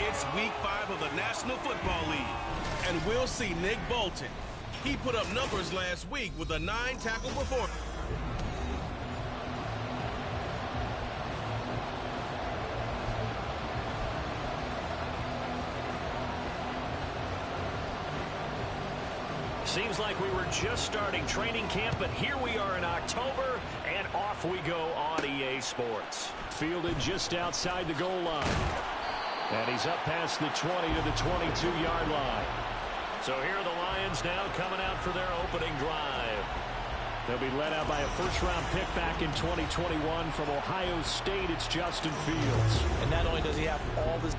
It's Week 5 of the National Football League, and we'll see Nick Bolton. He put up numbers last week with a 9-tackle performance. Seems like we were just starting training camp, but here we are in October, and off we go on EA Sports. Fielded just outside the goal line. And he's up past the 20 to the 22-yard line. So here are the Lions now coming out for their opening drive. They'll be led out by a first-round pick back in 2021 from Ohio State. It's Justin Fields. And not only does he have all this...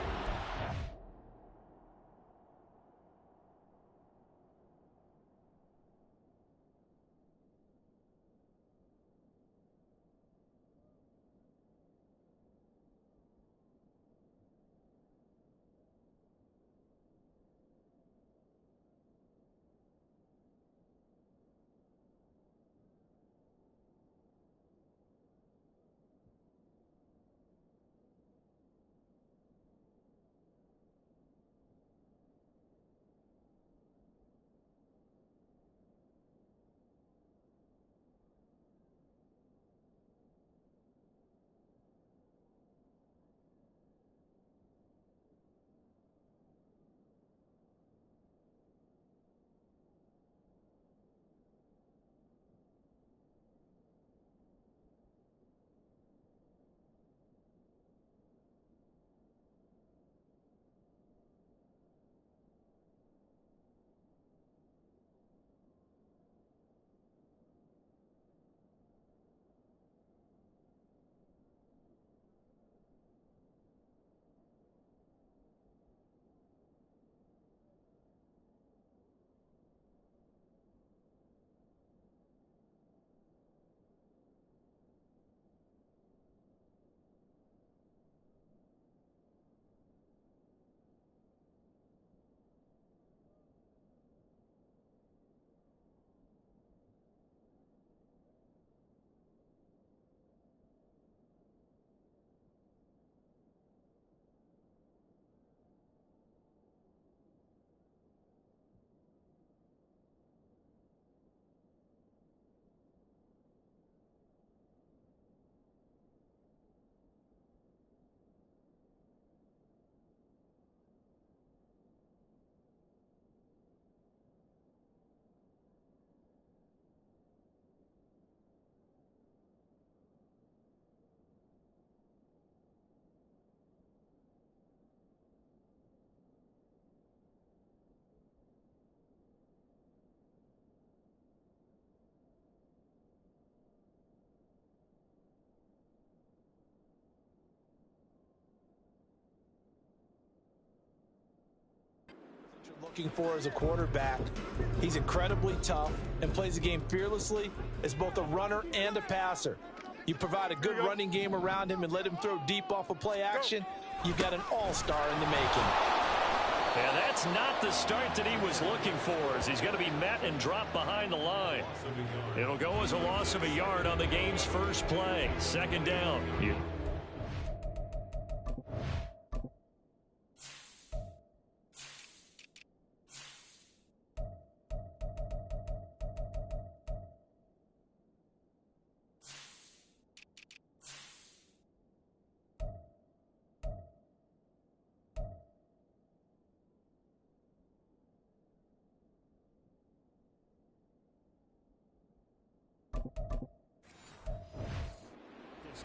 looking for as a quarterback. He's incredibly tough and plays the game fearlessly as both a runner and a passer. You provide a good running game around him and let him throw deep off of play action, you've got an all-star in the making. Yeah, that's not the start that he was looking for, as he's going to be met and dropped behind the line. It'll go as a loss of a yard on the game's first play. Second down.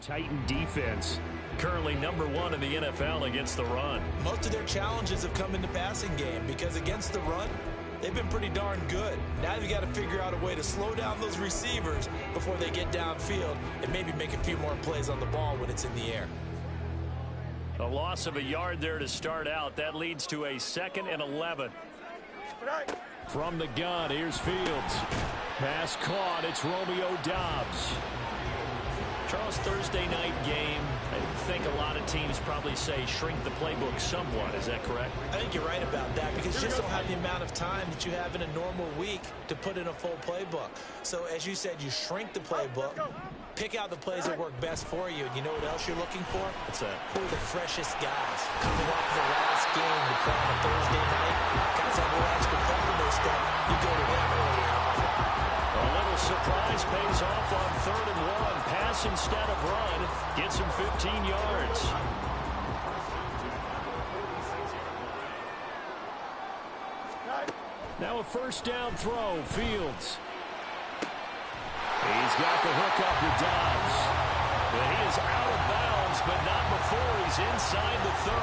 Titan defense, currently #1 in the NFL against the run. Most of their challenges have come in the passing game because against the run, they've been pretty darn good. Now you've got to figure out a way to slow down those receivers before they get downfield and maybe make a few more plays on the ball when it's in the air. A loss of a yard there to start out. That leads to a 2nd and 11. From the gun, here's Fields. Pass caught. It's Romeo Doubs. Charles, Thursday night game, I think a lot of teams probably say shrink the playbook somewhat. Is that correct? I think you're right about that because you just don't have the amount of time that you have in a normal week to put in a full playbook. So as you said, you shrink the playbook, Pick out the plays that work best for you, and you know what else you're looking for? What's that? Who are the freshest guys? Coming off the last game to play on a Thursday night, guys have a little extra pep in their step. You go to them early and often. A little surprise pays off on 3rd and 1. Pass instead of run. Gets him 15 yards. Now a first down throw. Fields. He's got the hook up with Dobbs. But he is out of bounds, but not before he's inside the 30.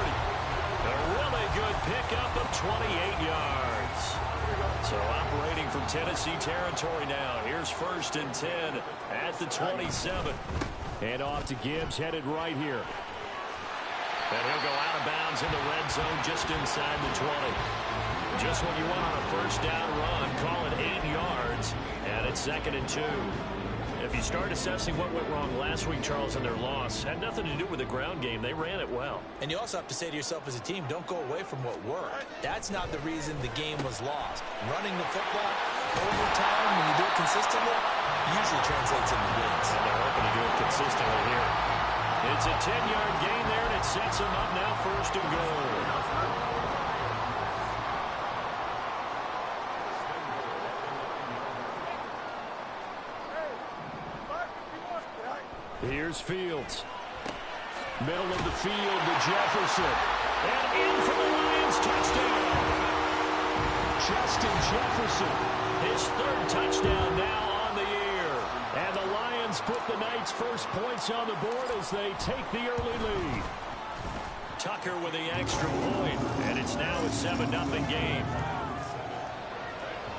A really good pickup of 28 yards. So operating from Tennessee territory now. Here's 1st and 10 at the 27. And off to Gibbs, headed right here. And he'll go out of bounds in the red zone just inside the 20. Just what you want on a first down run. Call it 8 yards. And it's 2nd and 2. If you start assessing what went wrong last week, Charles, in their loss, had nothing to do with the ground game. They ran it well. And you also have to say to yourself as a team, don't go away from what worked. That's not the reason the game was lost. Running the football over time, when you do it consistently, usually translates into wins. And they're hoping to do it consistently here. It's a 10-yard gain there, and it sets them up now 1st and goal. Here's Fields. Middle of the field to Jefferson. And in for the Lions, touchdown. Justin Jefferson. His 3rd touchdown now on the year. And the Lions put the Knights' first points on the board as they take the early lead. Tucker with the extra point. And it's now a 7-0 game.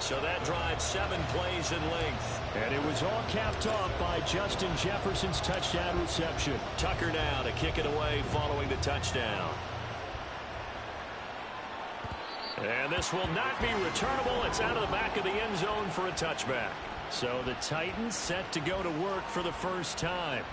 So that drive 7 plays in length. And it was all capped off by Justin Jefferson's touchdown reception. Tucker now to kick it away following the touchdown. And this will not be returnable. It's out of the back of the end zone for a touchback. So the Titans set to go to work for the first time.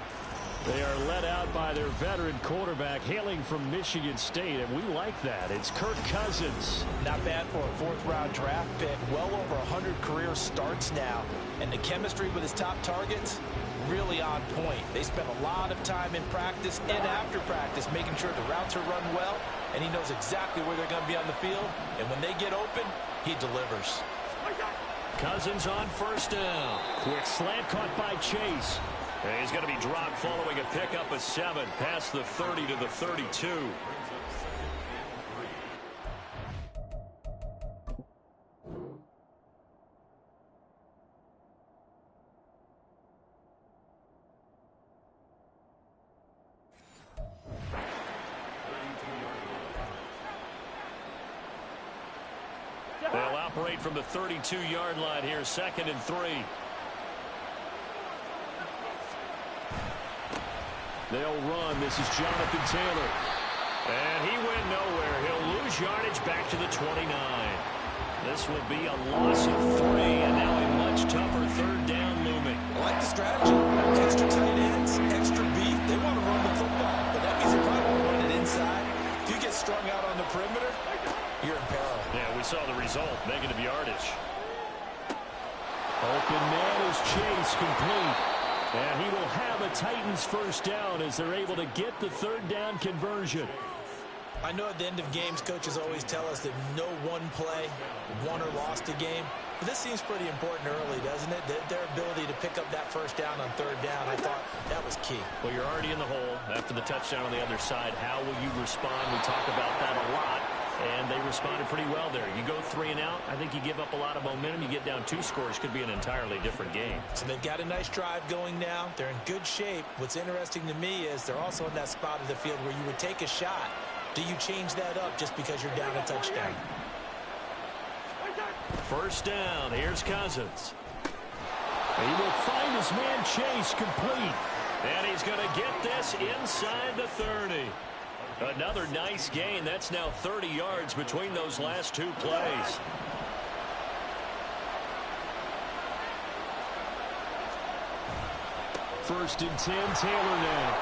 They are led out by their veteran quarterback hailing from Michigan State, and we like that. It's Kirk Cousins. Not bad for a 4th-round draft pick. Well over 100 career starts now. And the chemistry with his top targets, really on point. They spend a lot of time in practice and after practice making sure the routes are run well, and he knows exactly where they're going to be on the field. And when they get open, he delivers. Cousins on 1st down. Quick slant caught by Chase. And he's going to be dropped following a pickup of 7 past the 30 to the 32. They'll operate from the 32-yard line here, 2nd and 3. They'll run. This is Jonathan Taylor. And he went nowhere. He'll lose yardage back to the 29. This will be a loss of 3, and now a much tougher 3rd down looming. I like the strategy. Extra tight ends, extra beef. They want to run the football, but that means they probably want to run it inside. If you get strung out on the perimeter, you're in peril. Yeah, we saw the result. Negative yardage. Open man is Chase, complete. And he will have a Titans first down as they're able to get the 3rd down conversion. I know at the end of games, coaches always tell us that no one play won or lost a game. But this seems pretty important early, doesn't it? Their ability to pick up that first down on 3rd down, I thought that was key. Well, you're already in the hole after the touchdown on the other side. How will you respond? We talk about that a lot. And they responded pretty well there. You go 3 and out, I think you give up a lot of momentum. You get down 2 scores, could be an entirely different game. So they've got a nice drive going now. They're in good shape. What's interesting to me is they're also in that spot of the field where you would take a shot. Do you change that up just because you're down a touchdown? First down, here's Cousins. He will find his man Chase, complete. And he's going to get this inside the 30. Another nice gain. That's now 30 yards between those last 2 plays. First and 10, Taylor now.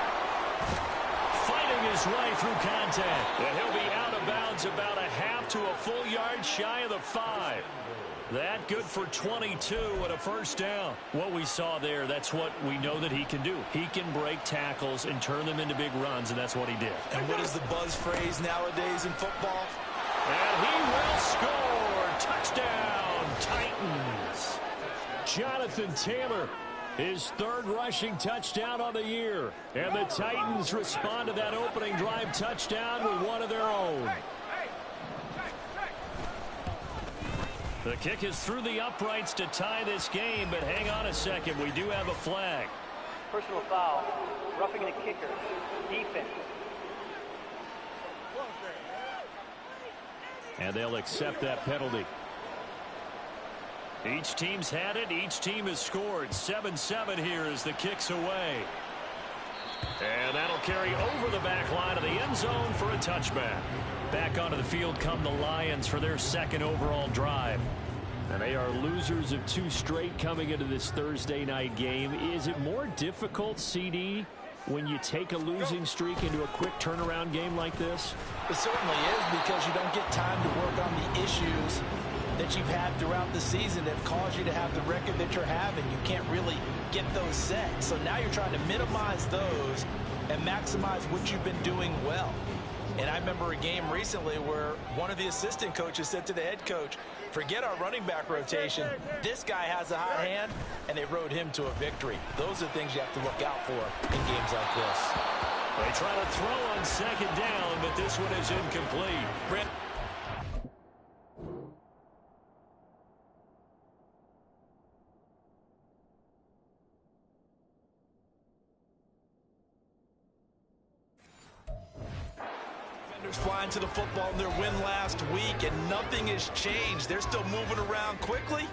Fighting his way through contact. And he'll be out of bounds about a half to a full yard shy of the 5. That good for 22 and a first down. What we saw there, that's what we know that he can do. He can break tackles and turn them into big runs, and that's what he did. And what is the buzz phrase nowadays in football? And he will score. Touchdown, Titans. Jonathan Taylor, his third rushing touchdown on the year. And the Titans respond to that opening drive touchdown with one of their own. The kick is through the uprights to tie this game, but hang on a second. We do have a flag. Personal foul. Roughing the kicker. Defense. And they'll accept that penalty. Each team's had it. Each team has scored. 7-7 here as the kick's away. And that'll carry over the back line of the end zone for a touchback. Back onto the field come the Lions for their second overall drive. And they are losers of 2 straight coming into this Thursday night game. Is it more difficult, CD, when you take a losing streak into a quick turnaround game like this? It certainly is, because you don't get time to work on the issues that you've had throughout the season that have caused you to have the record that you're having. You can't really get those set. So now you're trying to minimize those and maximize what you've been doing well. And I remember a game recently where one of the assistant coaches said to the head coach, forget our running back rotation. This guy has a hot hand, and they rode him to a victory. Those are things you have to look out for in games like this. They try to throw on second down, but this one is incomplete. Flying to the football in their win last week, and nothing has changed. They're still moving around quickly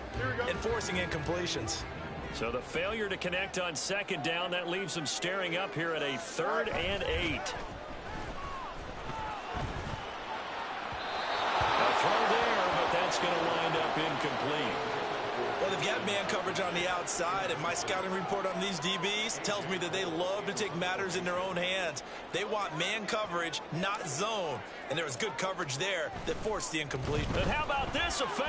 and forcing incompletions. So the failure to connect on second down, that leaves them staring up here at a 3rd and 8. A throw there, but that's going to wind up incomplete. Well, they've got man coverage on the outside, and my scouting report on these DBs tells me that they love to take matters in their own hands. They want man coverage, not zone. And there was good coverage there that forced the incompletion. But how about this, a fake?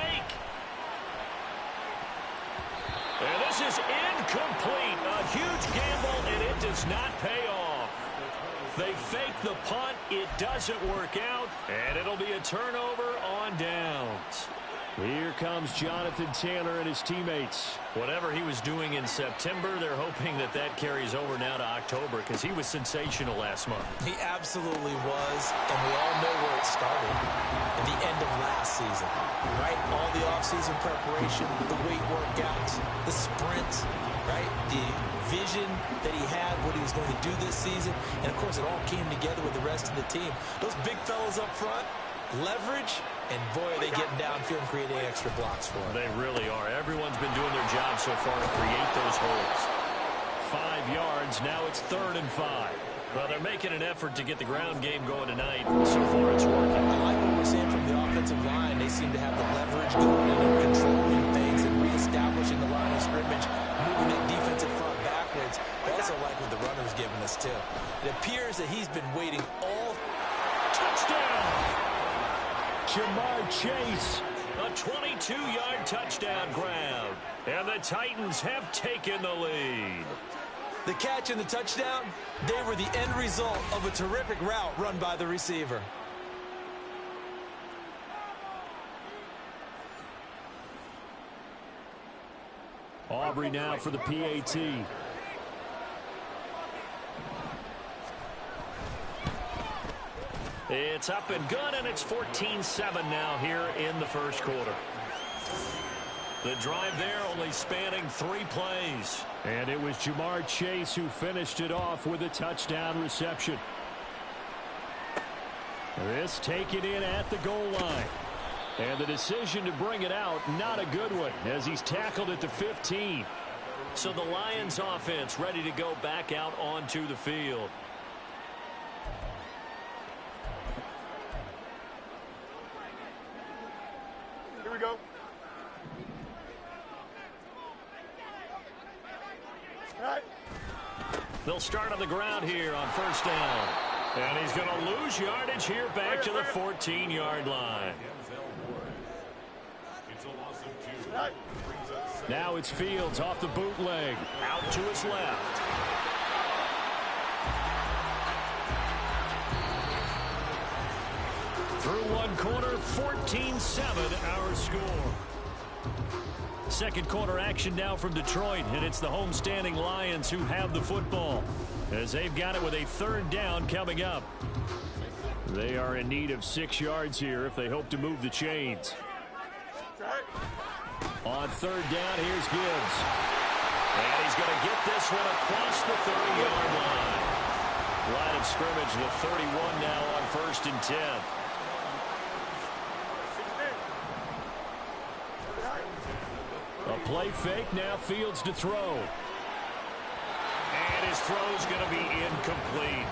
And this is incomplete. A huge gamble, and it does not pay off. They fake the punt. It doesn't work out, and it'll be a turnover on downs. Here comes Jonathan Taylor and his teammates. Whatever he was doing in September, they're hoping that that carries over now to October, because he was sensational last month. He absolutely was, and we all know where it started at the end of last season, right? All the offseason preparation, the weight workouts, the sprints, right? The vision that he had, what he was going to do this season, and of course it all came together with the rest of the team. Those big fellas up front, leverage, and boy, are they getting downfield and creating extra blocks for him. They really are. Everyone's been doing their job so far to create those holes. 5 yards. Now it's 3rd and 5. Well, they're making an effort to get the ground game going tonight. So far, it's working. I like what we're seeing from the offensive line. They seem to have the leverage going in and controlling things and reestablishing the line of scrimmage, moving that defensive front backwards. I also like what the runner's giving us, too. It appears that he's been waiting all... Touchdown! Ja'Marr Chase, a 22-yard touchdown grab. And the Titans have taken the lead. The catch and the touchdown, they were the end result of a terrific route run by the receiver. Aubrey now for the PAT. It's up and good, and it's 14-7 now here in the first quarter. The drive there only spanning 3 plays. And it was Ja'Marr Chase who finished it off with a touchdown reception. This taken in at the goal line. And the decision to bring it out, not a good one, as he's tackled at the 15. So the Lions offense ready to go back out onto the field. Here we go. All right. They'll start on the ground here on first down. And he's going to lose yardage here back to the 14-yard line. Now it's Fields off the bootleg. Out to his left. Through one quarter, 14-7 our score. Second quarter action now from Detroit, and it's the homestanding Lions who have the football as they've got it with a third down coming up. They are in need of 6 yards here if they hope to move the chains. On third down, here's Gibbs. And he's going to get this one across the 30-yard line. Line of scrimmage, the 31 now on 1st and 10. A play fake, now Fields to throw. And his throw's going to be incomplete.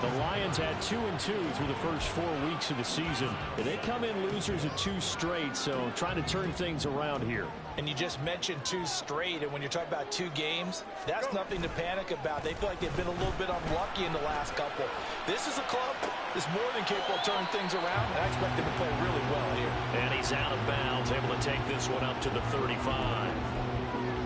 The Lions had 2-2 through the first 4 weeks of the season. They come in losers of 2 straight, so trying to turn things around here. And you just mentioned 2 straight, and when you're talking about 2 games, that's nothing to panic about. They feel like they've been a little bit unlucky in the last couple. This is a club that's more than capable of turning things around, and I expect them to play really well here. And he's out of bounds, able to take this one up to the 35.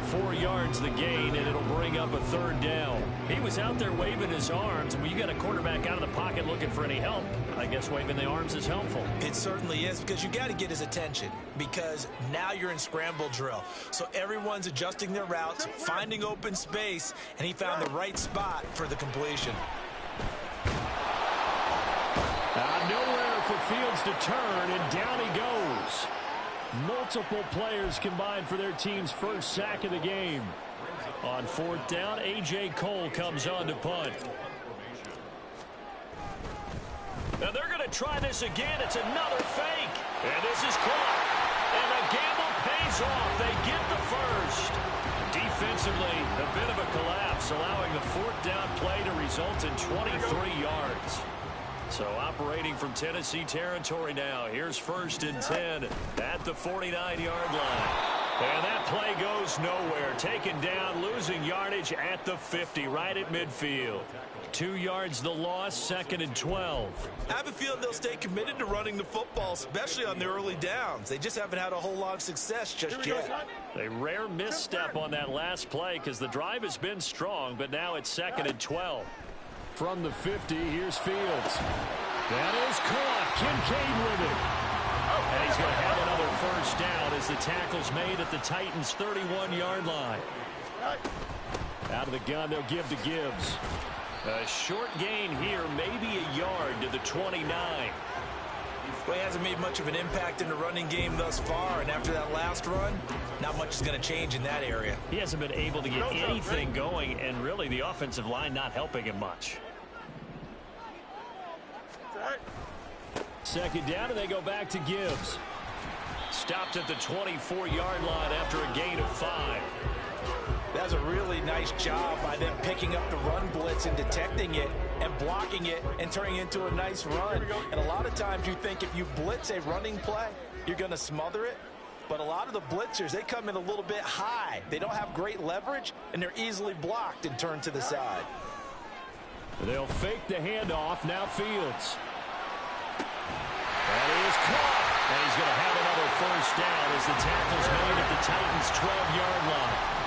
4 yards the gain, and it'll bring up a third down. He was out there waving his arms. When you got a quarterback out of the pocket looking for any help, I guess waving the arms is helpful. It certainly is, because you got to get his attention, because now you're in scramble drill. So everyone's adjusting their routes, finding open space, and he found the right spot for the completion. Nowhere for Fields to turn, and down he goes. Multiple players combined for their team's first sack of the game. On 4th down, A.J. Cole comes on to punt. Now they're going to try this again. It's another fake. And this is caught. And the gamble pays off. They get the first. Defensively, a bit of a collapse, allowing the 4th down play to result in 23 yards. So operating from Tennessee territory now. Here's 1st and 10 at the 49-yard line. And that play goes nowhere. Taken down, losing yardage at the 50, right at midfield. 2 yards the loss, 2nd and 12. I have a feeling they'll stay committed to running the football, especially on the early downs. They just haven't had a whole lot of success just yet. A rare misstep on that last play because the drive has been strong, but now it's 2nd and 12. From the 50, here's Fields. That is caught. Kincaid with it. And he's going to have another first down as the tackle's made at the Titans' 31-yard line. Out of the gun, they'll give to Gibbs. A short gain here, maybe a yard to the 29. Well, he hasn't made much of an impact in the running game thus far, and after that last run, not much is going to change in that area. He hasn't been able to get anything going, and really the offensive line not helping him much. 2nd down, and they go back to Gibbs. Stopped at the 24-yard line after a gain of 5. That's a really nice job by them picking up the run blitz and detecting it and blocking it and turning it into a nice run. And a lot of times you think if you blitz a running play, you're going to smother it. But a lot of the blitzers, they come in a little bit high. They don't have great leverage, and they're easily blocked and turned to the side. They'll fake the handoff. Now Fields. And he is caught. And he's going to have another first down as the tackle's made at the Titans' 12-yard line.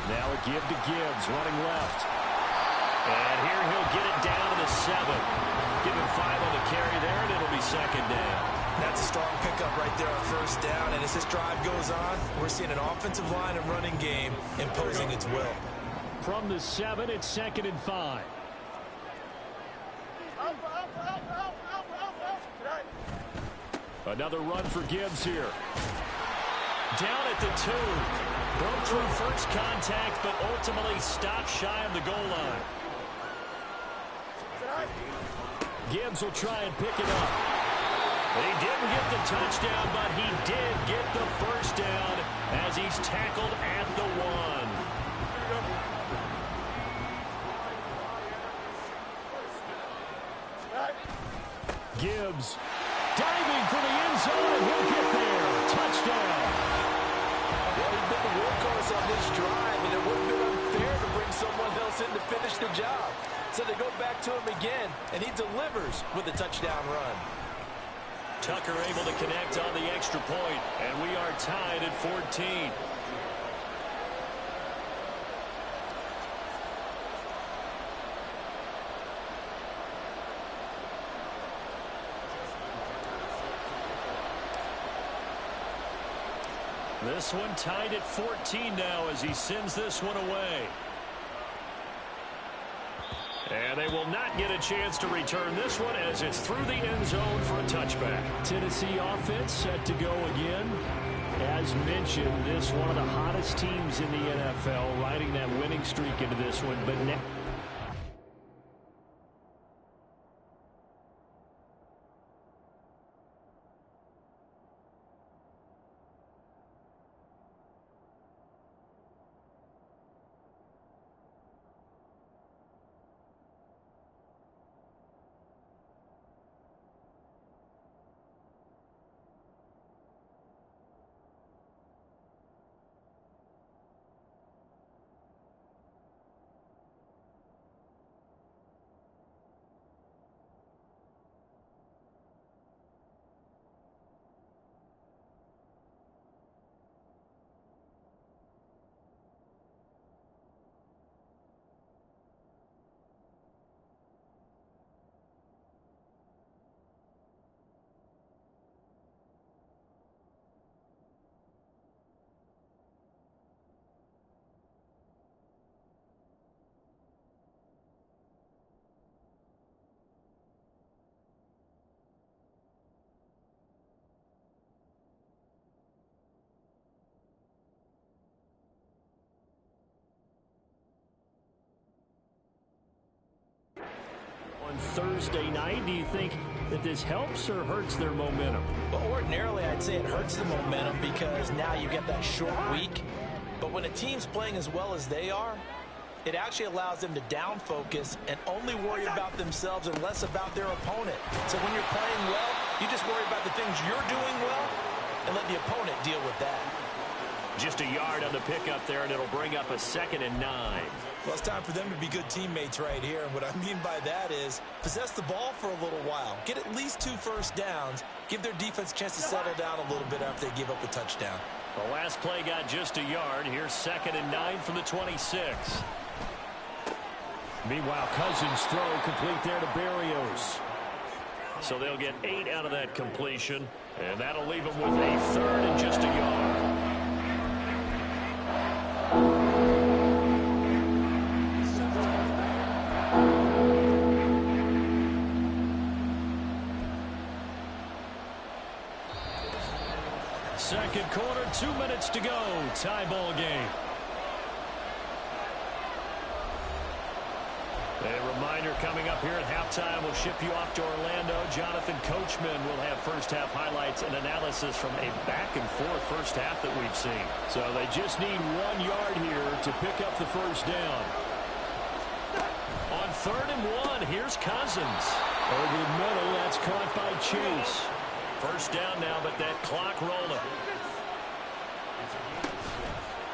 Now a give to Gibbs, running left. And here he'll get it down to the 7. Give him 5 on the carry there, and it'll be 2nd down. That's a strong pickup right there on 1st down. And as this drive goes on, we're seeing an offensive line and running game imposing its will. From the 7, it's 2nd and 5. Another run for Gibbs here. Down at the 2. Broke through first contact, but ultimately stopped shy of the goal line. Gibbs will try and pick it up. He didn't get the touchdown, but he did get the first down as he's tackled at the 1. Gibbs diving for the end zone, and he'll get there. Touchdown. Well, he's been the workhorse on this drive, and it would have been unfair to bring someone else in to finish the job. So they go back to him again, and he delivers with a touchdown run. Tucker able to connect on the extra point, and we are tied at 14. This one tied at 14 now as he sends this one away. And they will not get a chance to return this one as it's through the end zone for a touchback. Tennessee offense set to go again. As mentioned, this one of the hottest teams in the NFL, riding that winning streak into this one. But now on Thursday night, do you think that this helps or hurts their momentum? Well, ordinarily, I'd say it hurts the momentum because now you get that short week. But when a team's playing as well as they are, it actually allows them to down focus and only worry about themselves and less about their opponent. So when you're playing well, you just worry about the things you're doing well and let the opponent deal with that. Just a yard on the pickup there, and it'll bring up a 2nd and 9. Well, it's time for them to be good teammates right here. And what I mean by that is possess the ball for a little while. Get at least 2 first downs. Give their defense a chance to settle down a little bit after they give up a touchdown. The last play got just a yard. Here's 2nd and 9 from the 26. Meanwhile, Cousins throw complete there to Berrios. So they'll get 8 out of that completion. And that'll leave them with a 3rd and just a yard. Second quarter, 2 minutes to go. Tie ball game. A reminder coming up here at halftime, we'll ship you off to Orlando. Jonathan Coachman will have first half highlights and analysis from a back and forth first half that we've seen. So they just need 1 yard here to pick up the first down. On 3rd and 1, here's Cousins. Over the middle, that's caught by Chase. First down now, but that clock rolling.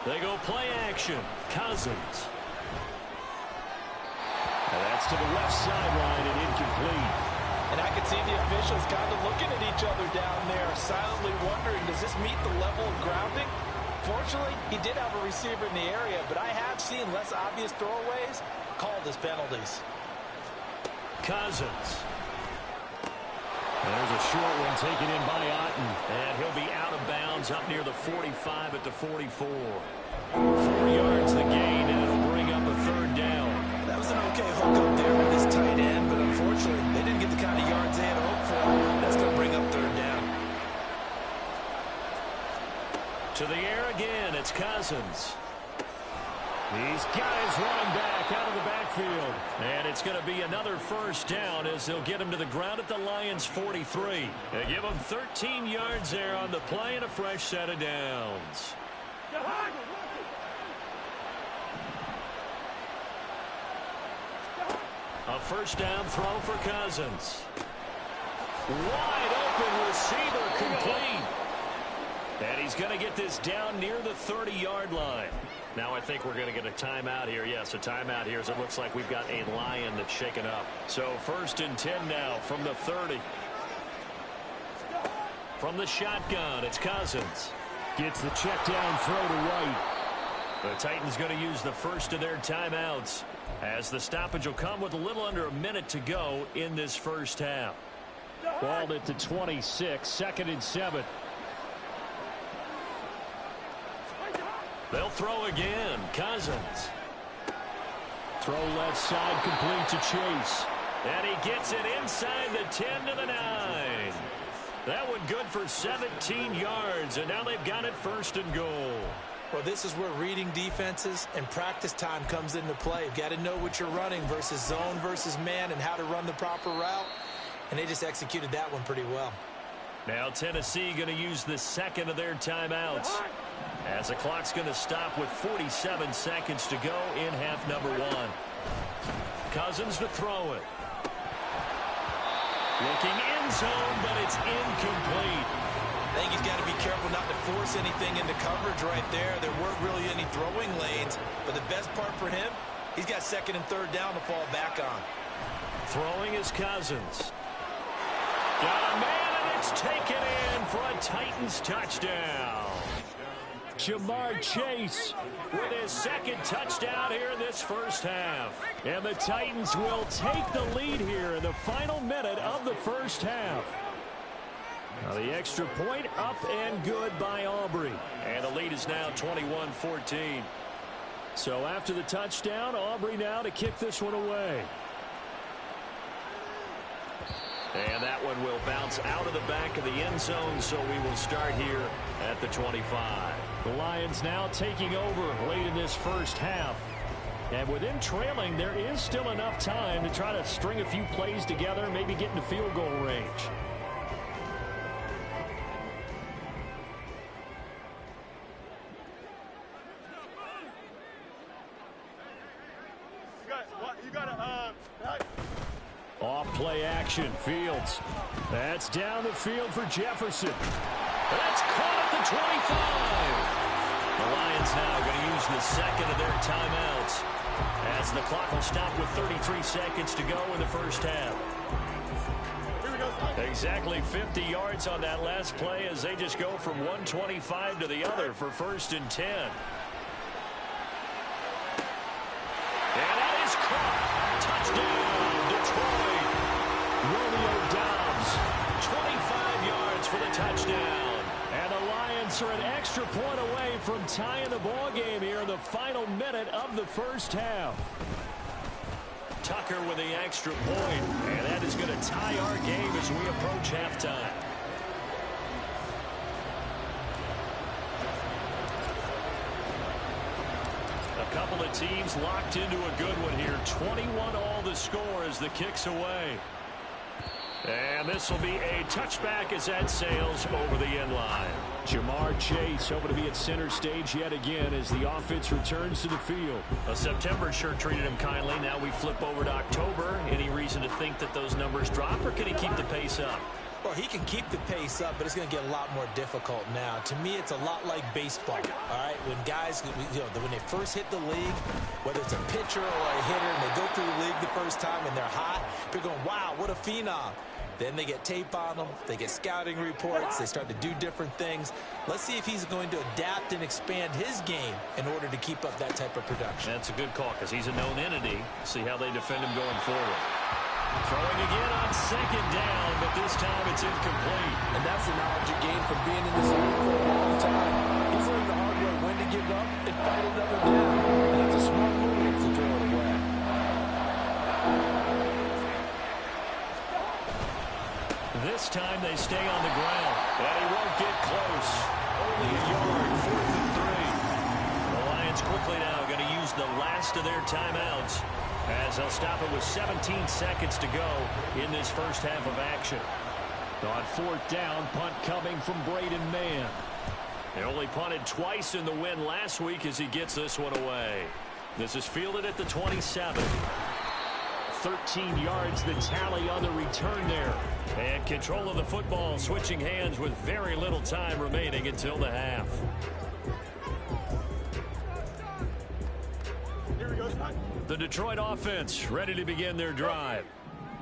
They go play action. Cousins. And that's to the left sideline and incomplete. And I can see the officials kind of looking at each other down there, silently wondering, does this meet the level of grounding? Fortunately, he did have a receiver in the area, but I have seen less obvious throwaways called as penalties. Cousins. There's a short one taken in by Otten, and he'll be out of bounds up near the 45 at the 44. 4 yards the gain, and it'll bring up a 3rd down. That was an okay hook up there with this tight end, but unfortunately, they didn't get the kind of yards they had hoped for. That's going to bring up 3rd down. To the air again, it's Cousins. He's got his running back out of the backfield. And it's going to be another first down as they'll get him to the ground at the Lions' 43. They give him 13 yards there on the play and a fresh set of downs. A first down throw for Cousins. Wide open receiver complete. And he's going to get this down near the 30-yard line. Now I think we're going to get a timeout here. Yes, a timeout here as it looks like we've got a Lion that's shaken up. So 1st and 10 now from the 30. From the shotgun, it's Cousins. Gets the check down throw to White. The Titans going to use the first of their timeouts, as the stoppage will come with a little under a minute to go in this first half. Ball at the 26, 2nd and 7. They'll throw again. Cousins. Throw left side, complete to Chase. And he gets it inside the 10 to the 9. That one good for 17 yards, and now they've got it 1st and goal. Well, this is where reading defenses and practice time comes into play. You've got to know what you're running versus zone versus man and how to run the proper route. And they just executed that one pretty well. Now Tennessee going to use the second of their timeouts, as the clock's going to stop with 47 seconds to go in half number 1. Cousins to throw it. Looking in zone, but it's incomplete. I think he's got to be careful not to force anything into coverage right there. There weren't really any throwing lanes, but the best part for him, he's got 2nd and 3rd down to fall back on. Throwing is Cousins. Got a man, and it's taken in for a Titans touchdown. Jamar Chase with his 2nd touchdown here in this first half. And the Titans will take the lead here in the final minute of the first half. Now the extra point up and good by Aubrey. And the lead is now 21-14. So after the touchdown, Aubrey now to kick this one away. And that one will bounce out of the back of the end zone, so we will start here at the 25. The Lions now taking over late in this first half. And with them trailing, there is still enough time to try to string a few plays together, maybe get into field goal range. Off play action, Fields. That's down the field for Jefferson. That's caught at the 25. The Lions now going to use the second of their timeouts, as the clock will stop with 33 seconds to go in the first half. Exactly 50 yards on that last play, as they just go from 125 to the other for 1st and 10. And that is caught. Touchdown, Detroit. Romeo Doubs, 25 yards for the touchdown. And the Lions are an extra point away from tying the ball game here in the final minute of the first half. Tucker with the extra point, and that is going to tie our game as we approach halftime. A couple of teams locked into a good one here. 21 all the score as the kick's away. And this will be a touchback as that sails over the end line. Jamar Chase hoping to be at center stage yet again as the offense returns to the field. September sure treated him kindly. Now we flip over to October. Any reason to think that those numbers drop, or can he keep the pace up? Well, he can keep the pace up, but it's going to get a lot more difficult now. To me, it's a lot like baseball, all right? When guys, when they first hit the league, whether it's a pitcher or a hitter, and they go through the league the first time and they're hot, they're going, wow, what a phenom. Then they get tape on them. They get scouting reports. They start to do different things. Let's see if he's going to adapt and expand his game in order to keep up that type of production. That's a good call because he's a known entity. See how they defend him going forward. Throwing again on 2nd down, but this time it's incomplete. And that's the knowledge you gain from being in this league for a long time. He's learned the hard way when to give up and fight another down. And that's a smart move to throw it away. This time they stay on the ground, and he won't get close. Only a yard, 4th and 3. The Lions quickly now going to use the last of their timeouts, as they'll stop it with 17 seconds to go in this first half of action. On 4th down, punt coming from Braden Mann. They only punted twice in the win last week as he gets this one away. This is fielded at the 27. 13 yards the tally on the return there. And control of the football switching hands with very little time remaining until the half. The Detroit offense ready to begin their drive.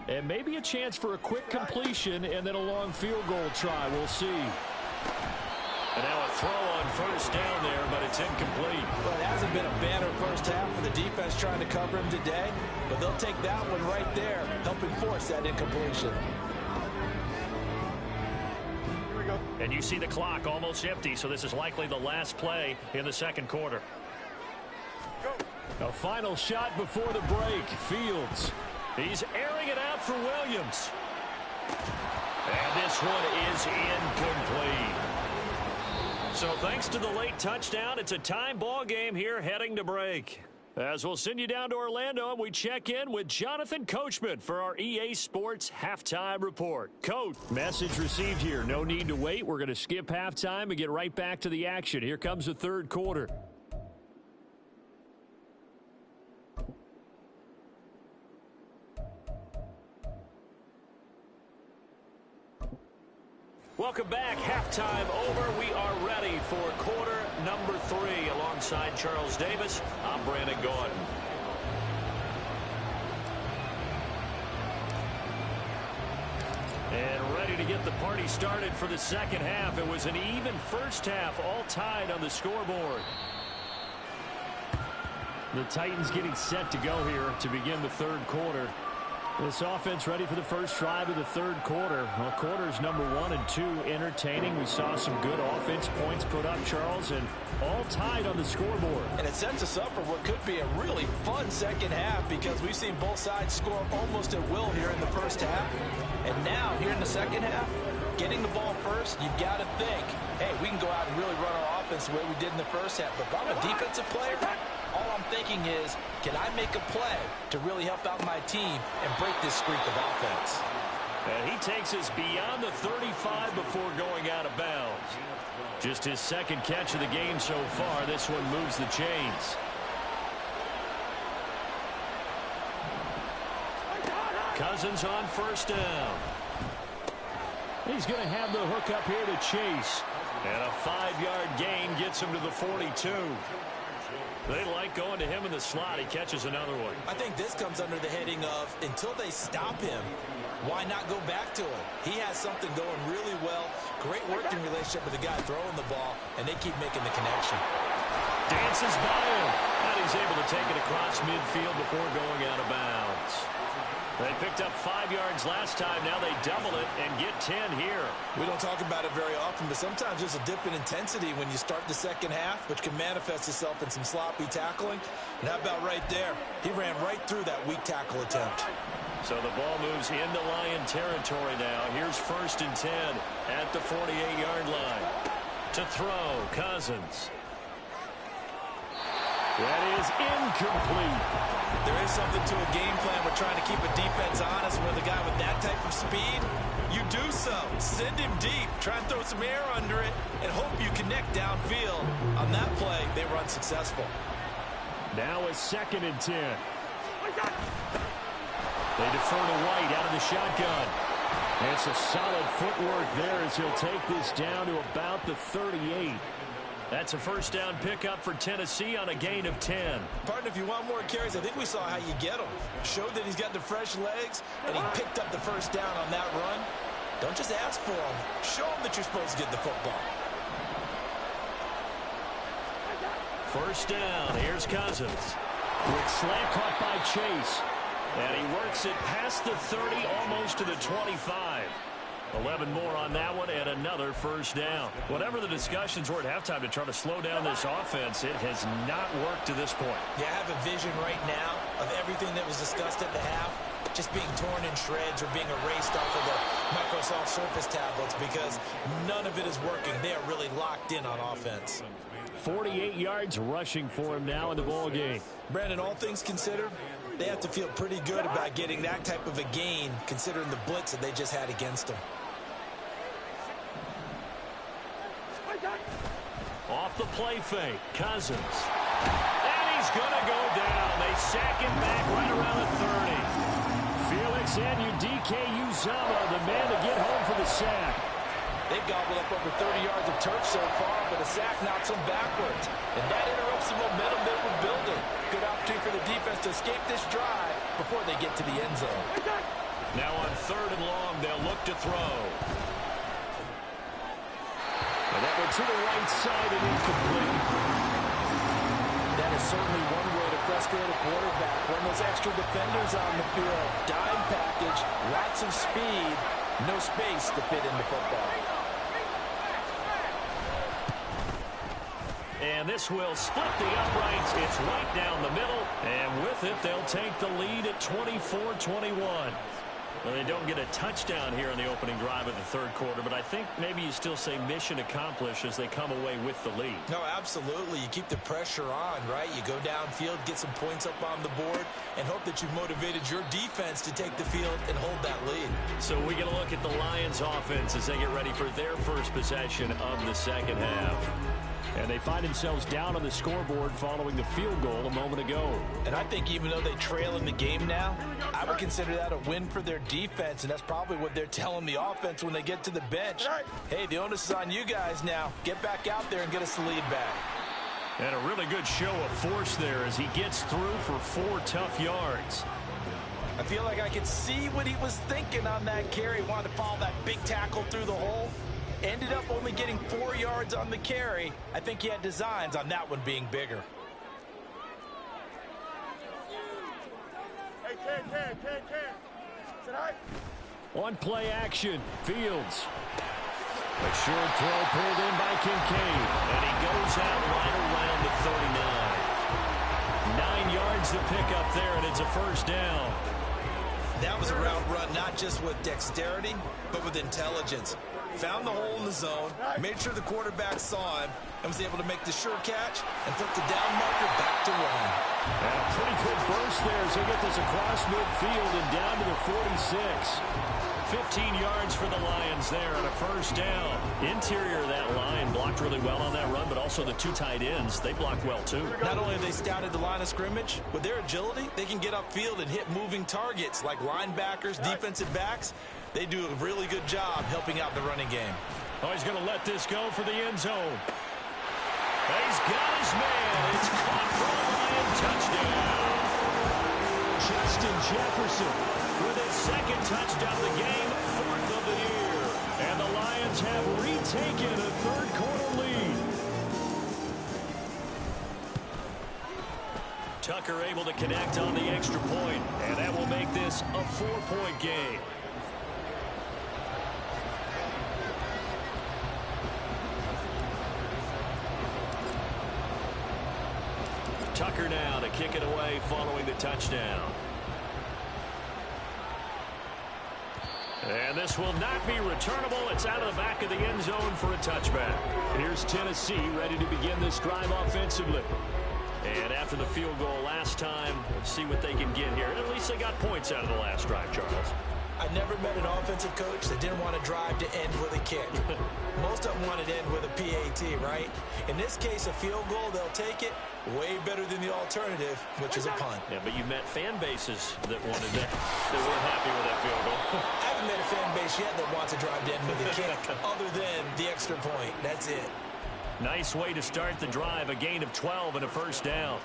And maybe a chance for a quick completion and then a long field goal try. We'll see. And now a throw on first down there, but it's incomplete. Well, it hasn't been a banner first half for the defense trying to cover him today, but they'll take that one right there, helping force that incompletion. Here we go. And you see the clock almost empty, so this is likely the last play in the second quarter. Go. A final shot before the break. Fields. He's airing it out for Williams. And this one is incomplete. So thanks to the late touchdown, it's a time ball game here heading to break. As we'll send you down to Orlando and we check in with Jonathan Coachman for our EA Sports Halftime Report. Coach, message received here. No need to wait. We're going to skip halftime and get right back to the action. Here comes the third quarter. Welcome back. Halftime over. We are ready for quarter number 3. Alongside Charles Davis, I'm Brandon Gaudin. And ready to get the party started for the second half. It was an even first half, all tied on the scoreboard. The Titans getting set to go here to begin the third quarter. This offense ready for the first drive of the third quarter. Well, quarters number 1 and 2 entertaining. We saw some good offense points put up, Charles, and all tied on the scoreboard. And it sets us up for what could be a really fun second half because we've seen both sides score almost at will here in the first half. And now, here in the second half, getting the ball first, you've got to think, hey, we can go out and really run our offense the way we did in the first half. But if I'm a defensive player, all I'm thinking is, can I make a play to really help out my team and break this streak of offense? And he takes us beyond the 35 before going out of bounds. Just his second catch of the game so far. This one moves the chains. Cousins on first down. He's going to have the hook up here to Chase. And a 5-yard gain gets him to the 42. They like going to him in the slot. He catches another one. I think this comes under the heading of, until they stop him, why not go back to him? He has something going really well. Great working relationship with the guy throwing the ball, and they keep making the connection. Dances by him. And he's able to take it across midfield before going out of bounds. They picked up 5 yards last time. Now they double it and get 10 here. We don't talk about it very often, but sometimes there's a dip in intensity when you start the second half, which can manifest itself in some sloppy tackling. And how about right there? He ran right through that weak tackle attempt. So the ball moves into Lion territory now. Here's 1st and 10 at the 48-yard line. To throw, Cousins. That is incomplete. There is something to a game plan. We're trying to keep a defense honest with a guy with that type of speed. You do so. Send him deep. Try and throw some air under it and hope you connect downfield. On that play, they were unsuccessful. Now a 2nd and 10. They defer to White out of the shotgun. It's a solid footwork there as he'll take this down to about the 38. That's a first down pickup for Tennessee on a gain of 10. Partner, if you want more carries, I think we saw how you get him. Showed that he's got the fresh legs, and he picked up the first down on that run. Don't just ask for him. Show him that you're supposed to get the football. First down. Here's Cousins. Quick slant caught by Chase. And he works it past the 30, almost to the 25. 11 more on that one and another first down. Whatever the discussions were at halftime to try to slow down this offense, it has not worked to this point. Yeah, I have a vision right now of everything that was discussed at the half just being torn in shreds or being erased off of the Microsoft Surface tablets because none of it is working. They are really locked in on offense. 48 yards rushing for him now in the ball game. Brandon, all things considered, they have to feel pretty good about getting that type of a gain considering the blitz that they just had against them. Off the play fake, Cousins. And he's going to go down. They sack him back right around the 30. Felix Anudike-Uzomah, the man to get home for the sack. They've gobbled up over 30 yards of turf so far, but a sack knocks them backwards. And that interrupts the momentum they were building. Good opportunity for the defense to escape this drive before they get to the end zone. Now on 3rd and long, they'll look to throw. And that one to the right side and incomplete. That is certainly one way to frustrate a quarterback. When those extra defenders on the field, dime package, lots of speed, no space to fit into football. And this will split the uprights. It's right down the middle. And with it, they'll take the lead at 24-21. Well, they don't get a touchdown here in the opening drive of the 3rd quarter, but I think maybe you still say mission accomplished as they come away with the lead. No, absolutely. You keep the pressure on, right? You go downfield, get some points up on the board, and hope that you've motivated your defense to take the field and hold that lead. So we get a look at the Lions offense as they get ready for their first possession of the 2nd half. And they find themselves down on the scoreboard following the field goal a moment ago. And I think even though they trail in the game now, I would consider that a win for their defense, and that's probably what they're telling the offense when they get to the bench. Hey, the onus is on you guys now. Get back out there and get us the lead back. And a really good show of force there as he gets through for 4 tough yards. I feel like I could see what he was thinking on that carry. Wanted to follow that big tackle through the hole. Ended up only getting 4 yards on the carry. I think he had designs on that one being bigger. Hey, Ken. Tonight? On play action, Fields. A short throw pulled in by Kincaid. And he goes out right around the 39. 9 yards to pick up there, and it's a first down. That was a route run not just with dexterity, but with intelligence. Found the hole in the zone, made sure the quarterback saw him, and was able to make the sure catch and flip the down marker back to run. And a pretty quick burst there as they get this across midfield and down to the 46. 15 yards for the Lions there and a first down. Interior of that line blocked really well on that run, but also the 2 tight ends, they blocked well too. Not only have they scouted the line of scrimmage, with their agility, they can get upfield and hit moving targets like linebackers, defensive backs. They do a really good job helping out the running game. Oh, he's going to let this go for the end zone. He's got his man. It's caught for a Lion touchdown. Justin Jefferson with his 2nd touchdown of the game, 4th of the year. And the Lions have retaken a 3rd quarter lead. Tucker able to connect on the extra point, and that will make this a 4-point game. Tucker now to kick it away following the touchdown. And this will not be returnable. It's out of the back of the end zone for a touchback. Here's Tennessee ready to begin this drive offensively. And after the field goal last time, let's see what they can get here. At least they got points out of the last drive, Charles. I never met an offensive coach that didn't want to drive to end with a kick. Most of them wanted to end with a PAT, right? In this case, a field goal, they'll take it. Way better than the alternative, which is a punt. Yeah, but you've met fan bases that wanted that, that weren't happy with that field goal. I haven't met a fan base yet that wants to drive to end with a kick, other than the extra point. That's it. Nice way to start the drive, a gain of 12 and a first down.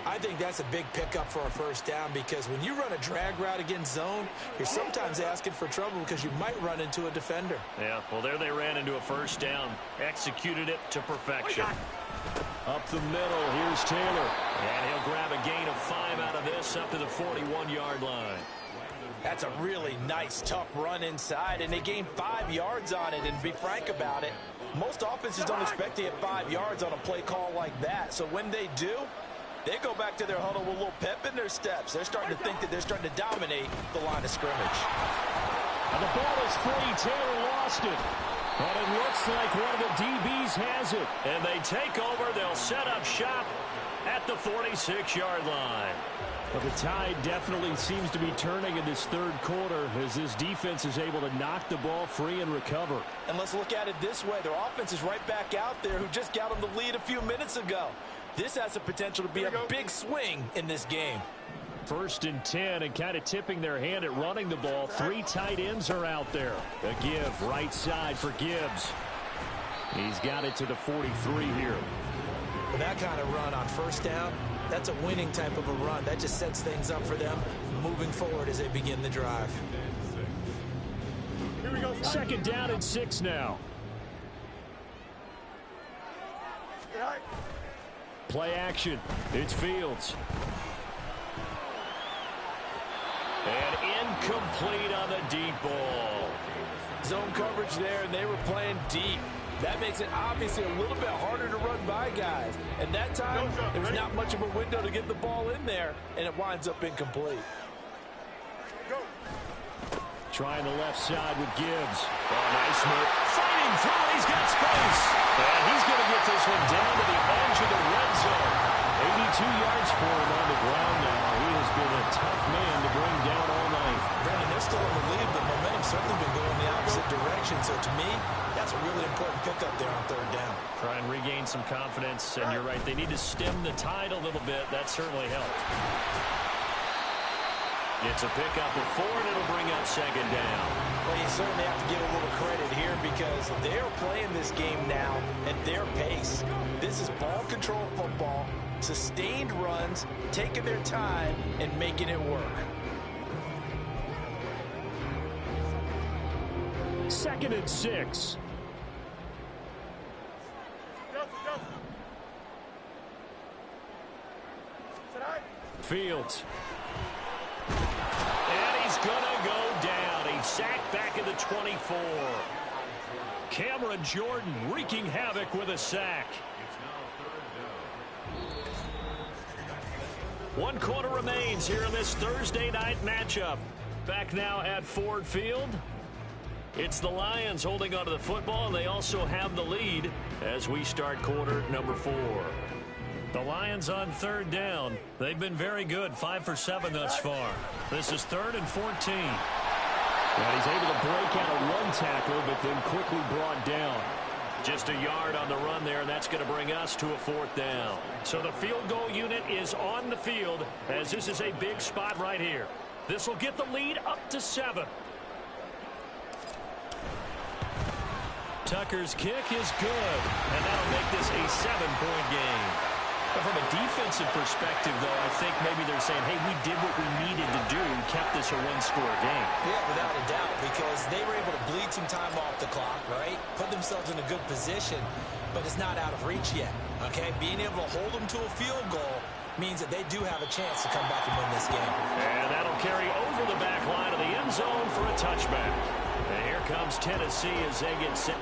I think that's a big pickup for a first down because when you run a drag route against zone, you're sometimes asking for trouble because you might run into a defender. Yeah, well, there they ran into a first down. Executed it to perfection. Up the middle, here's Taylor. And he'll grab a gain of 5 out of this up to the 41-yard line. That's a really nice, tough run inside, and they gained 5 yards on it. And to be frank about it, most offenses don't expect to get 5 yards on a play call like that. So when they do, they go back to their huddle with a little pep in their steps. They're starting to think that they're starting to dominate the line of scrimmage. And the ball is free. Taylor lost it. But it looks like one of the DBs has it. And they take over. They'll set up shop at the 46-yard line. But the tide definitely seems to be turning in this 3rd quarter as this defense is able to knock the ball free and recover. And let's look at it this way. Their offense is right back out there who just got them the lead a few minutes ago. This has the potential to be a big swing in this game. 1st and 10 and kind of tipping their hand at running the ball. 3 tight ends are out there. A give right side for Gibbs. He's got it to the 43 here. With that kind of run on first down, that's a winning type of a run. That just sets things up for them moving forward as they begin the drive. Second down and 6 now. Play action. It's Fields. And incomplete on the deep ball. Zone coverage there, and they were playing deep. That makes it obviously a little bit harder to run by guys. And that time, there was not much of a window to get the ball in there, and it winds up incomplete. Trying the left side with Gibbs. Oh, nice move. Fighting through. He's got space. And he's going to get this one down to the edge of the red zone. 82 yards for him on the ground now. He has been a tough man to bring down all night. Brandon, they're still in the lead, but momentum's certainly been going the opposite direction. So to me, that's a really important pickup there on third down. Try and regain some confidence. And you're right, they need to stem the tide a little bit. That certainly helped. It's a pickup of 4, and it'll bring up second down. Well, you certainly have to give a little credit here because they're playing this game now at their pace. This is ball control football, sustained runs, taking their time, and making it work. Second and 6. Fields. And he's going to go down. He's sacked back at the 24. Cameron Jordan wreaking havoc with a sack. 1 quarter remains here in this Thursday night matchup. Back now at Ford Field. It's the Lions holding onto the football, and they also have the lead as we start quarter number 4. The Lions on third down. They've been very good, 5 for 7 thus far. This is 3rd and 14. And he's able to break out a run tackler, but then quickly brought down. Just a yard on the run there, and that's going to bring us to a 4th down. So the field goal unit is on the field, as this is a big spot right here. This will get the lead up to 7. Tucker's kick is good, and that'll make this a 7-point game. But from a defensive perspective, though, I think maybe they're saying, hey, we did what we needed to do, kept this a 1-score game. Yeah, without a doubt, because they were able to bleed some time off the clock, right? Put themselves in a good position, but it's not out of reach yet, okay? Being able to hold them to a field goal means that they do have a chance to come back and win this game. And that'll carry over the back line of the end zone for a touchback. And here comes Tennessee as they get set.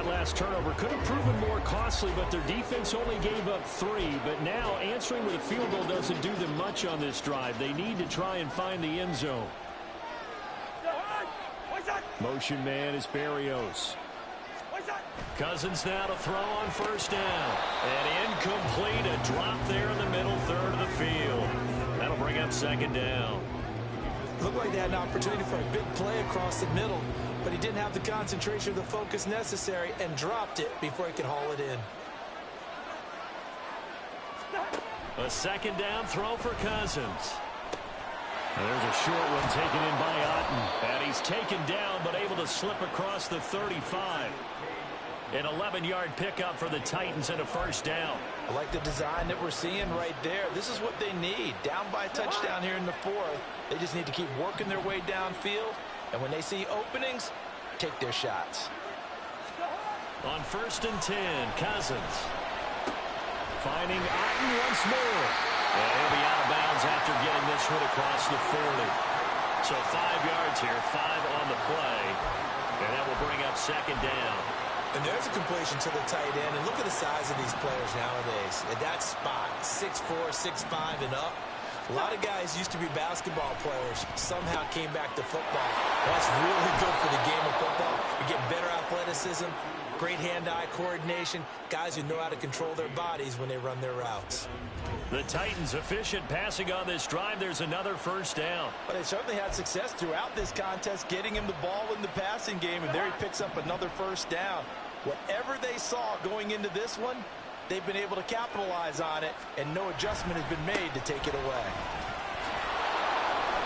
That last turnover could have proven more costly, but their defense only gave up 3. But now answering with a field goal doesn't do them much on this drive. They need to try and find the end zone. Motion man is Berrios. Cousins now to throw on first down. And incomplete, a drop there in the middle third of the field. That'll bring up second down. Looked like they had an opportunity for a big play across the middle, but he didn't have the concentration or the focus necessary and dropped it before he could haul it in. A second down throw for Cousins. There's a short one taken in by Otten. And he's taken down but able to slip across the 35. An 11-yard pickup for the Titans and a first down. I like the design that we're seeing right there. This is what they need. Down by a touchdown here in the 4th. They just need to keep working their way downfield. And when they see openings, take their shots. On first and 10, Cousins. Finding Otten once more. And he'll be out of bounds after getting this one across the 40. So 5 yards here, 5 on the play. And that will bring up second down. And there's a completion to the tight end. And look at the size of these players nowadays. At that spot, 6'4", 6'5", and up. A lot of guys used to be basketball players. Somehow came back to football. That's really good for the game of football. You get better athleticism, great hand-eye coordination, guys who know how to control their bodies when they run their routes. The Titans efficient passing on this drive. There's another first down. But they certainly had success throughout this contest getting him the ball in the passing game, and there he picks up another first down. Whatever they saw going into this one, they've been able to capitalize on it, and no adjustment has been made to take it away.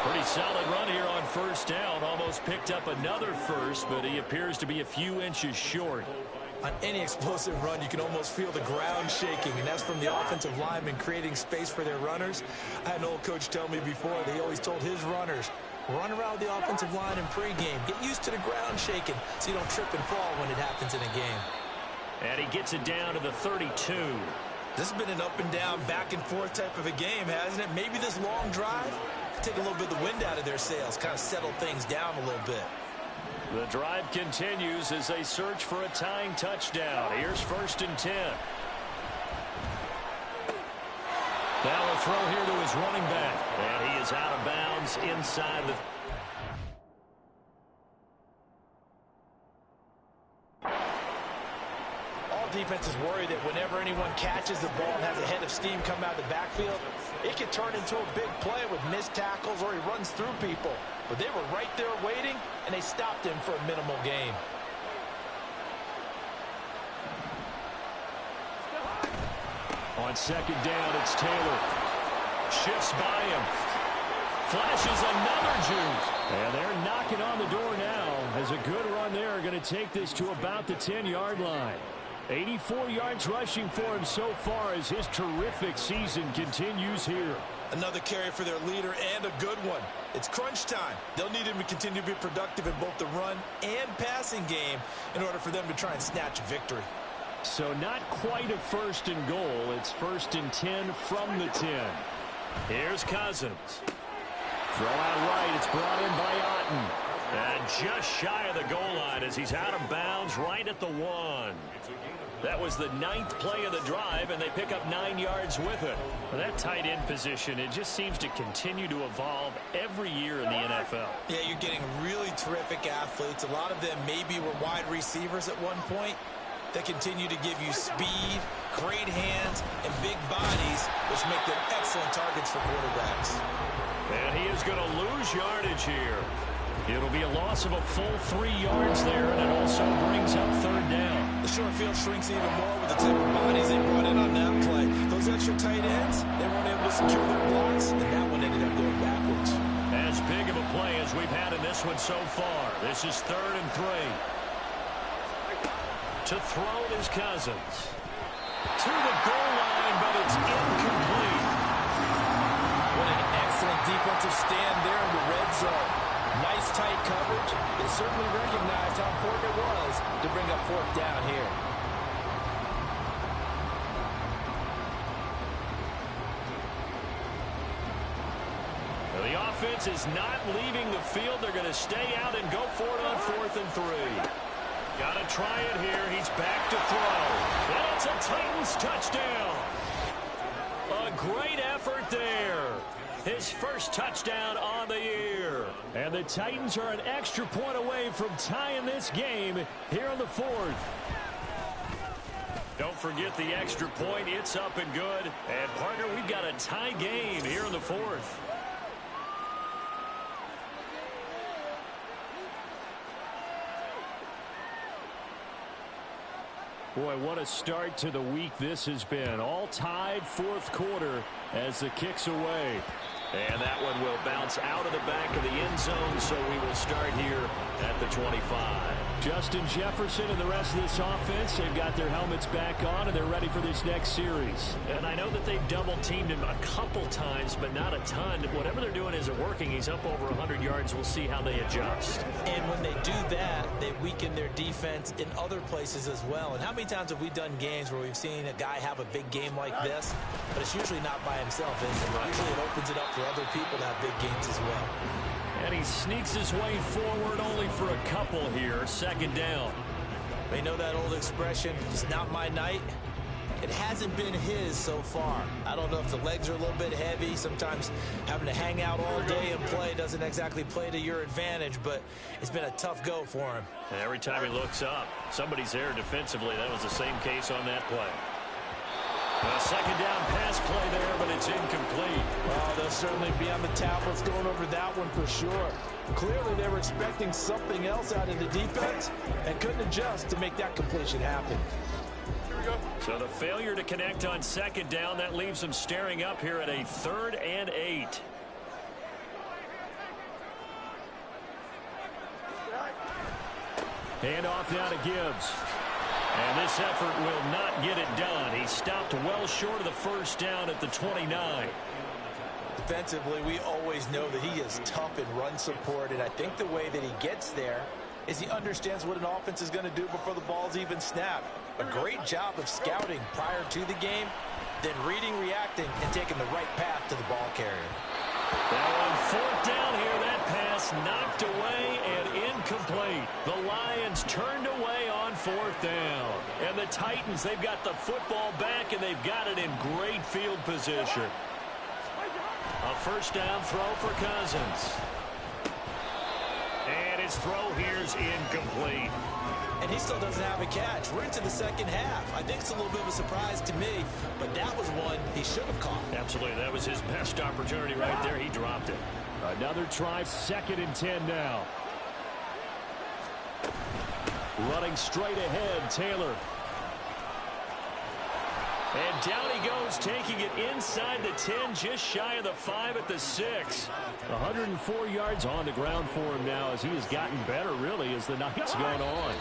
Pretty solid run here on first down. Almost picked up another first, but he appears to be a few inches short. On any explosive run, you can almost feel the ground shaking, and that's from the offensive linemen creating space for their runners. I had an old coach tell me before, they always told his runners, run around the offensive line in pregame. Get used to the ground shaking so you don't trip and fall when it happens in a game. And he gets it down to the 32. This has been an up and down, back and forth type of a game, hasn't it? Maybe this long drive, take a little bit of the wind out of their sails, kind of settle things down a little bit. The drive continues as they search for a tying touchdown. Here's first and 10. Now a throw here to his running back. And he is out of bounds inside the... All defenses worry that whenever anyone catches the ball and has a head of steam come out of the backfield, it can turn into a big play with missed tackles or he runs through people. But they were right there waiting, and they stopped him for a minimal gain. On second down, it's Taylor. Shifts by him. Flashes another juke. And they're knocking on the door now as a good run there. Going to take this to about the 10-yard line. 84 yards rushing for him so far as his terrific season continues here. Another carry for their leader and a good one. It's crunch time. They'll need him to continue to be productive in both the run and passing game in order for them to try and snatch a victory. So not quite a first and goal. It's first and 10 from the 10. Here's Cousins. Throw out right. It's brought in by Otten. And just shy of the goal line as he's out of bounds right at the 1. That was the 9th play of the drive, and they pick up 9 yards with it. Well, that tight end position, it just seems to continue to evolve every year in the NFL. Yeah, you're getting really terrific athletes. A lot of them maybe were wide receivers at one point. They continue to give you speed, great hands, and big bodies, which make them excellent targets for quarterbacks. And he is going to lose yardage here. It'll be a loss of a full 3 yards there, and it also brings up third down. The short field shrinks even more with the type of bodies they brought in on that play. Those extra tight ends, they weren't able to secure their blocks, and that one ended up going backwards. As big of a play as we've had in this one so far. This is 3rd and 3. To throw is Cousins. To the goal line, but it's incomplete. What an excellent defensive stand there in the red zone. Nice tight coverage. They certainly recognized how important it was to bring up 4th down here. Well, the offense is not leaving the field. They're going to stay out and go for it on 4th and 3. Gotta try it here. He's back to throw. And it's a Titans touchdown. A great effort there. His first touchdown on the year. And the Titans are an extra point away from tying this game here in the fourth. Don't forget the extra point. It's up and good. And, partner, we've got a tie game here in the fourth. Boy, what a start to the week this has been. All tied fourth quarter as the kick's away. And that one will bounce out of the back of the end zone, so we will start here at the 25. Justin Jefferson and the rest of this offense, they've got their helmets back on, and they're ready for this next series. And I know that they've double-teamed him a couple times, but not a ton. Whatever they're doing isn't working. He's up over 100 yards. We'll see how they adjust. And when they do that, they weaken their defense in other places as well. And how many times have we done games where we've seen a guy have a big game like this, but it's usually not by himself, is it? Usually it opens it up for other people to have big games as well. And he sneaks his way forward only for a couple here. Second down. They know that old expression, it's not my night. It hasn't been his so far. I don't know if the legs are a little bit heavy. Sometimes having to hang out all day and play doesn't exactly play to your advantage, but it's been a tough go for him. And every time he looks up, somebody's there defensively. That was the same case on that play. A second down pass play there, but it's incomplete. Oh, they'll certainly be on the tablets going over that one for sure. Clearly, they were expecting something else out of the defense and couldn't adjust to make that completion happen. Here we go. So the failure to connect on second down, that leaves them staring up here at a 3rd and 8. Hand off now to Gibbs. And this effort will not get it done. He stopped well short of the first down at the 29. Defensively, we always know that he is tough in run support, and I think the way that he gets there is he understands what an offense is going to do before the ball's even snapped. A great job of scouting prior to the game, then reading, reacting, and taking the right path to the ball carrier. Now on 4th down here, that pass knocked away and incomplete. The Lions turned away on 4th down. And the Titans, they've got the football back, and they've got it in great field position. A first down throw for Cousins. And his throw here's incomplete. And he still doesn't have a catch. We're into the second half. I think it's a little bit of a surprise to me, but that was one he should have caught. Absolutely. That was his best opportunity right there. He dropped it. Another try, 2nd and 10 now. Running straight ahead, Taylor. And down he goes, taking it inside the 10, just shy of the 5 at the 6. 104 yards on the ground for him now as he has gotten better, really, as the night's gone on.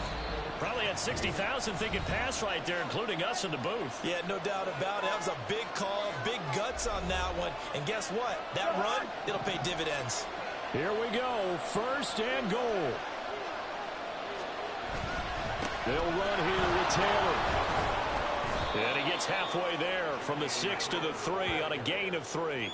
Probably had 60,000 thinking pass right there, including us in the booth. Yeah, no doubt about it. That was a big call, big guts on that one. And guess what? That run, it'll pay dividends. Here we go, 1st and goal. They'll run here with Taylor. And he gets halfway there from the 6 to the 3 on a gain of 3.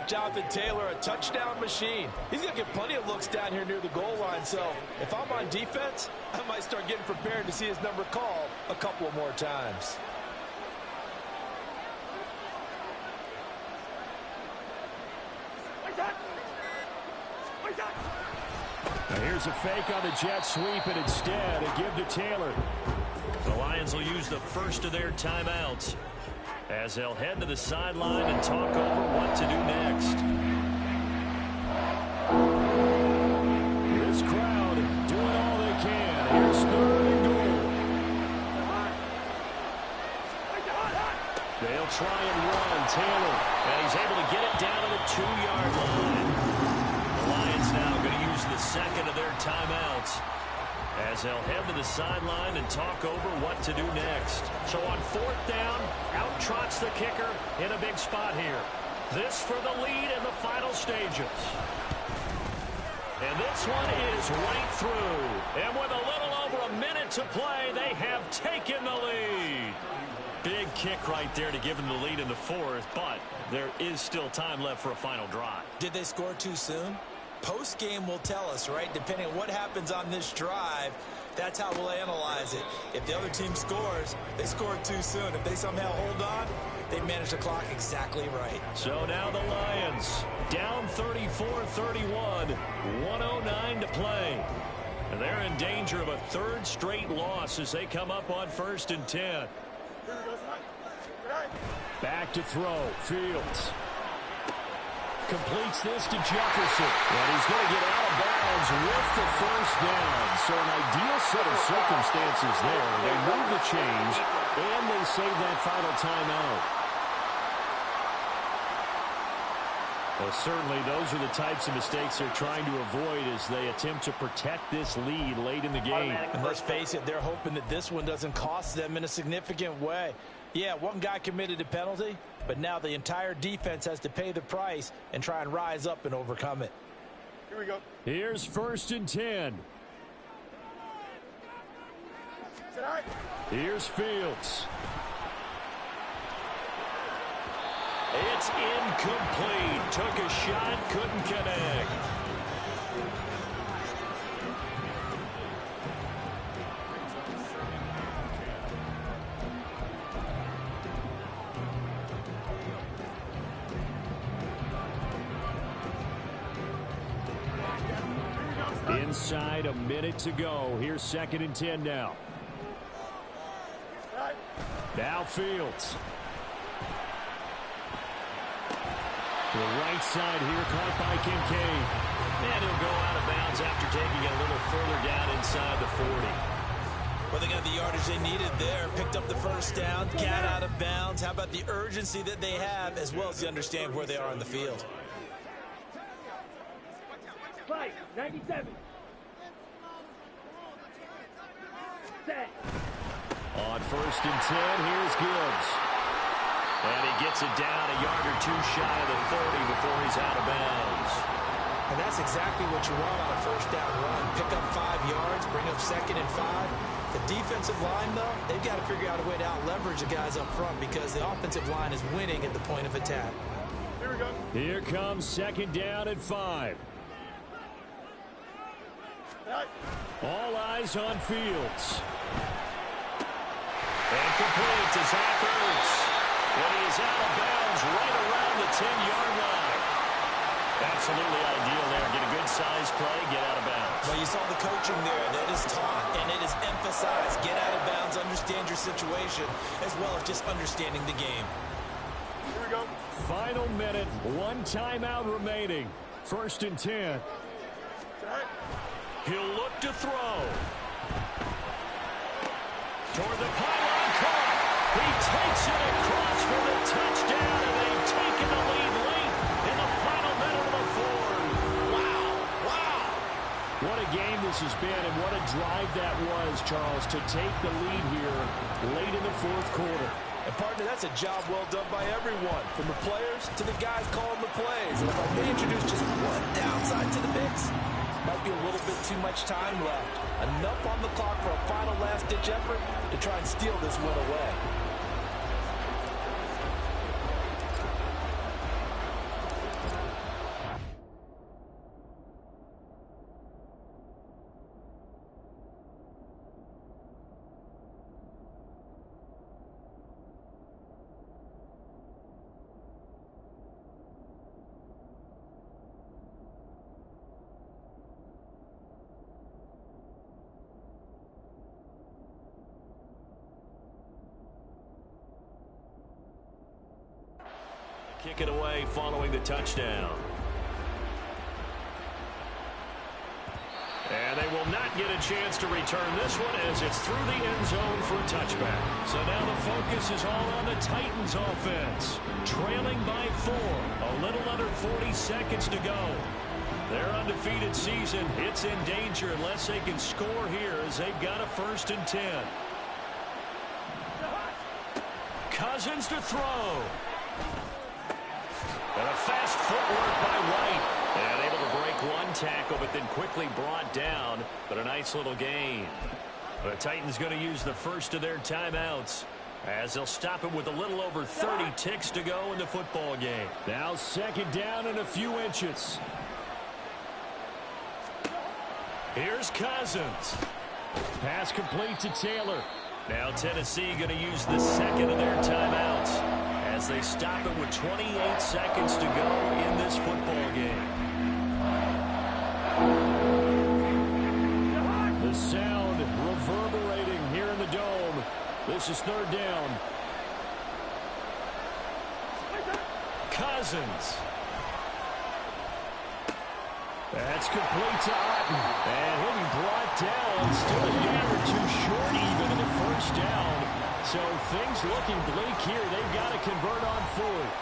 Jonathan Taylor, a touchdown machine. He's going to get plenty of looks down here near the goal line. So if I'm on defense, I might start getting prepared to see his number called a couple more times. Now here's a fake on the jet sweep, and instead a give to Taylor. The Lions will use the first of their timeouts as they'll head to the sideline and talk over what to do next. This crowd doing all they can. Here's 3rd and goal. They'll try and run Taylor, and he's able to get it down to the 2-yard line. The Lions now going to use the 2nd of their timeouts as they'll head to the sideline and talk over what to do next. So on 4th down, out trots the kicker in a big spot here. This for the lead in the final stages. And this one is right through. And with a little over a minute to play, they have taken the lead. Big kick right there to give them the lead in the 4th, but there is still time left for a final drive. Did they score too soon? post-game will tell us, right? Depending on what happens on this drive, that's how we'll analyze it. If the other team scores, they scored too soon. If they somehow hold on, they manage the clock exactly right. So now the Lions down 34-31, 1:09 to play. And they're in danger of a third straight loss as they come up on 1st and 10. Back to throw. Fields completes this to Jefferson. And he's going to get out of bounds with the first down. So an ideal set of circumstances there. They move the chains, and they save that final timeout. Well, certainly those are the types of mistakes they're trying to avoid as they attempt to protect this lead late in the game. And let's face it, they're hoping that this one doesn't cost them in a significant way. Yeah, one guy committed a penalty, but now the entire defense has to pay the price and try and rise up and overcome it. Here we go. Here's 1st and 10. Here's Fields. It's incomplete. Took a shot, couldn't connect. Inside a minute to go. Here's 2nd and 10 now. Now Fields. To the right side here, caught by Kincaid. And he'll go out of bounds after taking it a little further down inside the 40. Well, they got the yardage they needed there. Picked up the first down, got out of bounds. How about the urgency that they have, as well as the understand where they are on the field? Fight, 97. Set. On 1st and 10, here's Gibbs. And he gets it down a yard or two shy of the 30 before he's out of bounds. And that's exactly what you want on a first down run. Pick up 5 yards, bring up 2nd and 5. The defensive line, though, they've got to figure out a way to out-leverage the guys up front because the offensive line is winning at the point of attack. Here we go. Here comes 2nd down and 5. All eyes on Fields. And complete to Zach Ertz. When he is out of bounds right around the 10-yard line. Absolutely ideal there. Get a good size play, get out of bounds. Well, you saw the coaching there. That is taught and it is emphasized. Get out of bounds, understand your situation, as well as just understanding the game. Here we go. Final minute, 1 timeout remaining. 1st and 10. He'll look to throw. Toward the pylon, caught. He takes it across for the touchdown, and they've taken the lead late in the final minute of the 4th. Wow, wow. What a game this has been, and what a drive that was, Charles, to take the lead here late in the 4th quarter. And partner, that's a job well done by everyone, from the players to the guys calling the plays. And if I may introduce just one downside to the mix, might be a little bit too much time left. Enough on the clock for a final last-ditch effort to try and steal this win away. Kick it away following the touchdown. And they will not get a chance to return this one as it's through the end zone for a touchback. So now the focus is all on the Titans offense. Trailing by 4. A little under 40 seconds to go. Their undefeated season, it's in danger unless they can score here as they've got a 1st and 10. Cousins to throw. And a fast footwork by White. And able to break one tackle, but then quickly brought down. But a nice little gain. The Titans going to use the first of their timeouts as they'll stop it with a little over 30 ticks to go in the football game. Now 2nd down and a few inches. Here's Cousins. Pass complete to Taylor. Now Tennessee going to use the second of their timeouts as they stop it with 28 seconds to go in this football game. The sound reverberating here in the Dome. This is third down. Cousins. That's complete to Otten. And he'll be brought down. Still a yard or two short even in the first down. So things looking bleak here. They've got to convert on fourth.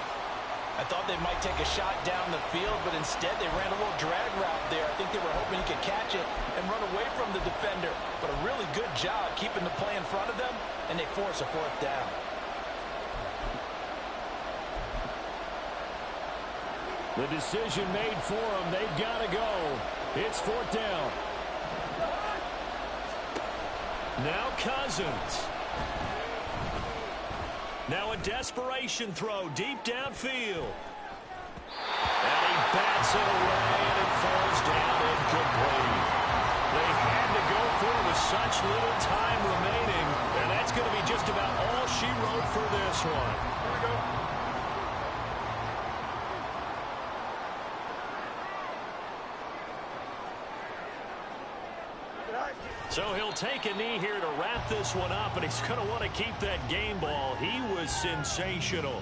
I thought they might take a shot down the field, but instead they ran a little drag route there. I think they were hoping he could catch it and run away from the defender. But a really good job keeping the play in front of them, and they force a fourth down. The decision made for them. They've got to go. It's fourth down. Now Cousins. Now a desperation throw deep downfield. And he bats it away, and it falls down incomplete. They had to go for it with such little time remaining, and that's going to be just about all she wrote for this one. Here we go. So he'll take a knee here to wrap this one up, and he's going to want to keep that game ball. He was sensational.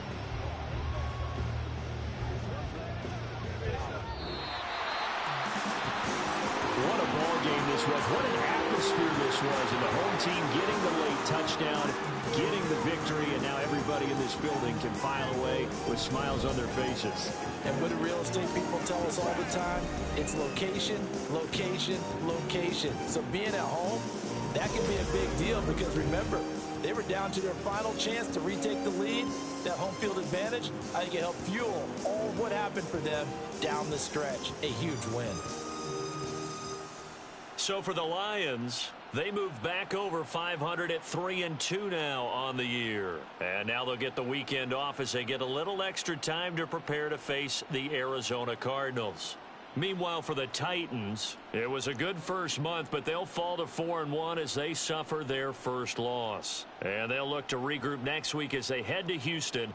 What a ball game this was. What an atmosphere this was. And the home team getting the late touchdown, getting the victory, and now everybody in this building can file away with smiles on their faces. And what do real estate people tell us all the time? It's location, location, location. So being at home, that can be a big deal because remember, they were down to their final chance to retake the lead. That home field advantage, I think it helped fuel all of what happened for them down the stretch. A huge win. So for the Lions, they move back over 500 at 3-2 now on the year. And now they'll get the weekend off as they get a little extra time to prepare to face the Arizona Cardinals. Meanwhile, for the Titans, it was a good first month, but they'll fall to 4-1 as they suffer their first loss. And they'll look to regroup next week as they head to Houston